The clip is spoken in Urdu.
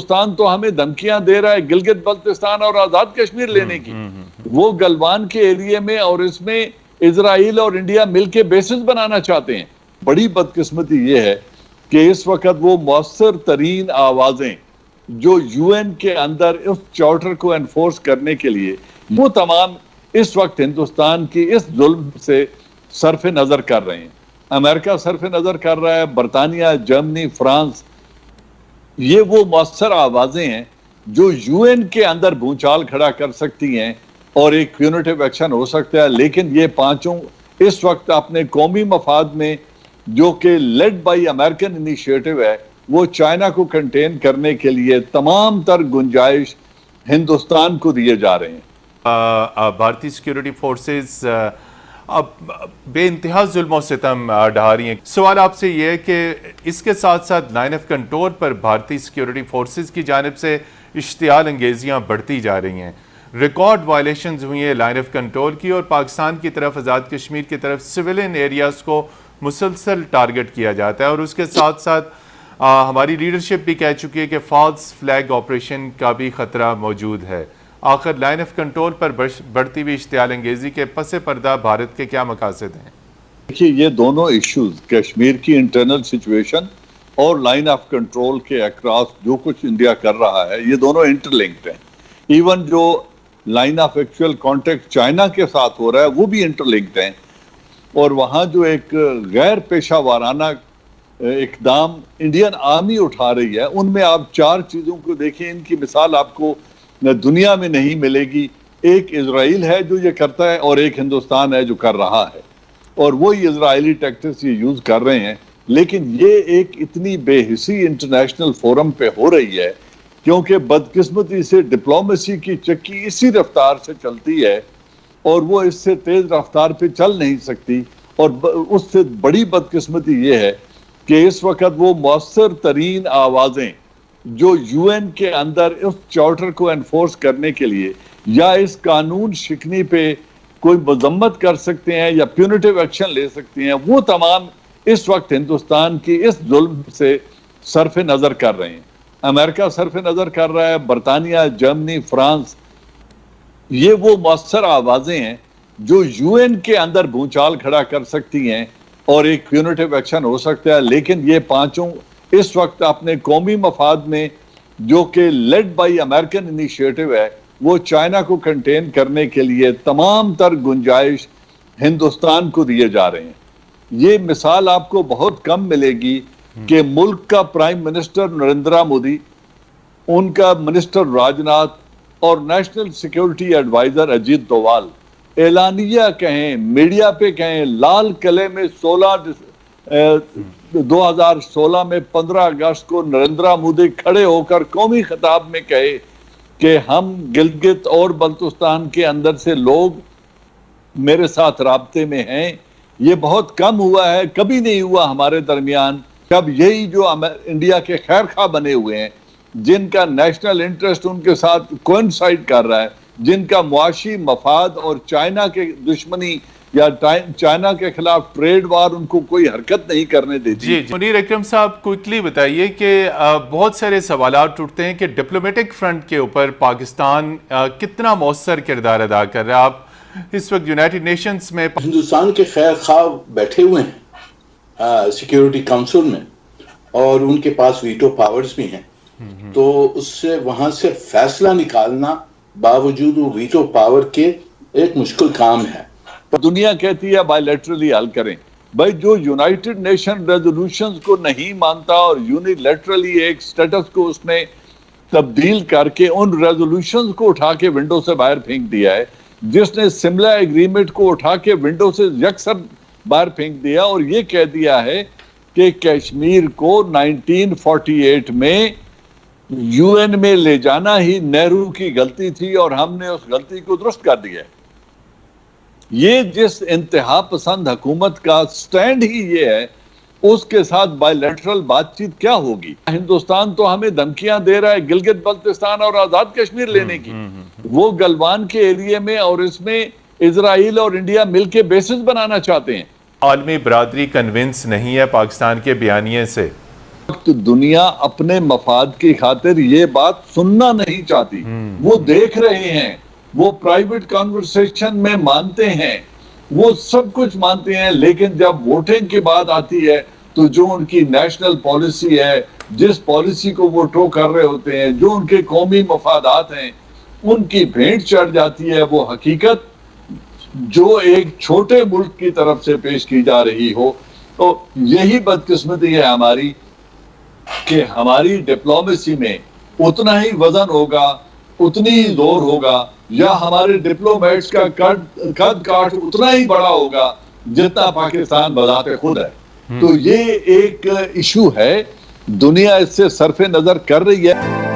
ہندوستان تو ہمیں دھمکیاں دے رہا ہے گلگت بلتستان اور آزاد کشمیر لینے کی. وہ گلوان کے ایریے میں اور اس میں اسرائیل اور انڈیا مل کے بیسز بنانا چاہتے ہیں. بڑی بدقسمتی یہ ہے کہ اس وقت وہ مؤثر ترین آوازیں جو یو این کے اندر اس چارٹر کو انفورس کرنے کے لیے وہ تمام اس وقت ہندوستان کی اس ظلم سے صرف نظر کر رہے ہیں. امریکہ صرف نظر کر رہا ہے، برطانیہ، جرمنی، فرانس. یہ وہ مؤثر آوازیں ہیں جو یو این کے اندر بھونچال کھڑا کر سکتی ہیں اور ایک پیونیٹیو ایکشن ہو سکتا ہے. لیکن یہ پانچوں اس وقت اپنے قومی مفاد میں جو کہ لیڈ بائی امریکن انیشیٹو ہے وہ چائنا کو کنٹین کرنے کے لیے تمام تر گنجائش ہندوستان کو دیے جا رہے ہیں. بھارتی سیکیورٹی فورسز اب بے انتہا ظلم و ستم ڈھا رہی ہیں. سوال آپ سے یہ ہے کہ اس کے ساتھ ساتھ لائن آف کنٹرول پر بھارتی سیکیورٹی فورسز کی جانب سے اشتعال انگیزیاں بڑھتی جا رہی ہیں. ریکارڈ وائلیشنز ہوئی ہیں لائن آف کنٹرول کی، اور پاکستان کی طرف آزاد کشمیر کی طرف سویلین ایریاز کو مسلسل ٹارگٹ کیا جاتا ہے. اور اس کے ساتھ ساتھ ہماری لیڈرشپ بھی کہہ چکی ہے کہ فالس فلیگ آپریشن کا بھی خطرہ موجود ہے. آخر لائن آف کنٹرول پر بڑھتی ہوئی اشتعال انگیزی کے پس پردہ بھارت کے کیا مقاصد ہیں؟ دیکھیے، یہ دونوں ایشوز کشمیر کی انٹرنل سچویشن اور لائن آف کنٹرول کے اکراس جو کچھ انڈیا کر رہا ہے یہ دونوں انٹر لنکڈ ہیں. ایون جو line of actual contact China کے ساتھ ہو رہا ہے وہ بھی انٹر لنکڈ ہیں. اور وہاں جو ایک غیر پیشہ وارانہ اقدام انڈین آرمی اٹھا رہی ہے ان میں آپ چار چیزوں کو دیکھیں. ان کی مثال آپ کو دنیا میں نہیں ملے گی. ایک اسرائیل ہے جو یہ کرتا ہے اور ایک ہندوستان ہے جو کر رہا ہے، اور وہی اسرائیلی ٹیکٹکس یہ یوز کر رہے ہیں. لیکن یہ ایک اتنی بے حسی انٹرنیشنل فورم پہ ہو رہی ہے کیونکہ بدقسمتی سے ڈپلومیسی کی چکی اسی رفتار سے چلتی ہے اور وہ اس سے تیز رفتار پہ چل نہیں سکتی. اور اس سے بڑی بدقسمتی یہ ہے کہ اس وقت وہ مؤثر ترین آوازیں جو یو این کے اندر اس چارٹر کو انفورس کرنے کے لیے یا اس قانون شکنی پہ کوئی مذمت کر سکتے ہیں یا پیونیٹیو ایکشن لے سکتے ہیں وہ تمام اس وقت ہندوستان کی اس ظلم سے صرف نظر کر رہے ہیں. امریکہ صرف نظر کر رہا ہے، برطانیہ، جرمنی، فرانس. یہ وہ مؤثر آوازیں ہیں جو یو این کے اندر بھونچال کھڑا کر سکتی ہیں اور ایک پیونیٹیو ایکشن ہو سکتا ہے. لیکن یہ پانچوں اس وقت اپنے قومی مفاد میں جو کہ لیڈ بائی امریکن انیشیٹو ہے وہ چائنا کو کنٹین کرنے کے لیے تمام تر گنجائش ہندوستان کو دیے جا رہے ہیں. یہ مثال آپ کو بہت کم ملے گی کہ ملک کا پرائم منسٹر نریندرا مودی، ان کا منسٹر راجناتھ اور نیشنل سیکیورٹی ایڈوائزر اجیت دووال اعلانیہ کہیں، میڈیا پہ کہیں، لال قلعے میں 2016 میں 15 اگست کو نریندرا مودی کھڑے ہو کر قومی خطاب میں کہے کہ ہم گلگت اور بلتستان کے اندر سے لوگ میرے ساتھ رابطے میں ہیں. یہ بہت کم ہوا ہے، کبھی نہیں ہوا ہمارے درمیان. جب یہی جو انڈیا کے خیر خواہ بنے ہوئے ہیں جن کا نیشنل انٹرسٹ ان کے ساتھ کوئنسائڈ کر رہا ہے، جن کا معاشی مفاد اور چائنا کے دشمنی یا چائنا کے خلاف ٹریڈ وار ان کو کوئی حرکت نہیں کرنے دیتی. جی منیر اکرم صاحب، کوئکلی بتائیے کہ بہت سارے سوالات اٹھتے ہیں کہ ڈپلومیٹک فرنٹ کے اوپر پاکستان کتنا مؤثر کردار ادا کر رہا ہے. آپ اس وقت یونائٹڈ نیشنز میں ہندوستان کے خیر خواہ بیٹھے ہوئے ہیں سیکیورٹی کونسل میں اور ان کے پاس ویٹو پاورز بھی ہیں، تو اس سے وہاں سے فیصلہ نکالنا باوجود وہ ویٹو پاور کے ایک مشکل کام ہے. دنیا کہتی ہے بائی لیٹرلی حل کریں. بھائی جو یونائٹڈ نیشن ریزولوشنز کو نہیں مانتا اور یونیلیٹرلی ایک سٹیٹس کو اس نے تبدیل کر کے ان ریزولوشنز کو اٹھا کے ونڈو سے باہر پھینک دیا ہے، جس نے سملا ایگریمنٹ کو اٹھا کے ونڈو سے یکسر باہر پھینک دیا اور یہ کہہ دیا ہے کہ کشمیر کو 1948 میں یو این میں لے جانا ہی نہرو کی غلطی تھی اور ہم نے اس غلطی کو درست کر دیا ہے. یہ جس انتہا پسند حکومت کا سٹینڈ ہی یہ ہے، اس کے ساتھ بائی لیٹرل بات چیت کیا ہوگی؟ ہندوستان تو ہمیں دھمکیاں دے رہا ہے گلگت بلتستان اور آزاد کشمیر لینے کی. وہ گلوان کے ایریے میں اور اس میں اسرائیل اور انڈیا مل کے بیسز بنانا چاہتے ہیں. عالمی برادری کنونس نہیں ہے پاکستان کے بیانیے سے. دنیا اپنے مفاد کی خاطر یہ بات سننا نہیں چاہتی. وہ دیکھ رہے ہیں, وہ پرائیویٹ کانورسیشن میں مانتے ہیں, وہ سب کچھ مانتے ہیں, لیکن جب ووٹنگ کی بات آتی ہے تو جو ان کی نیشنل پالیسی ہے, جس پالیسی کو وہ ٹو کر رہے ہوتے ہیں, جو ان کے قومی مفادات ہیں, ان کی بھینٹ چڑھ جاتی ہے وہ حقیقت جو ایک چھوٹے ملک کی طرف سے پیش کی جا رہی ہو. تو یہی بدقسمتی ہے ہماری کہ ہماری ڈپلومیسی میں اتنا ہی وزن ہوگا, اتنی ہی زور ہوگا, یا ہمارے ڈپلومیٹس کا قد کاٹ اتنا ہی بڑا ہوگا جتنا پاکستان بذات خود ہے. تو یہ ایک ایشو ہے, دنیا اس سے صرف نظر کر رہی ہے.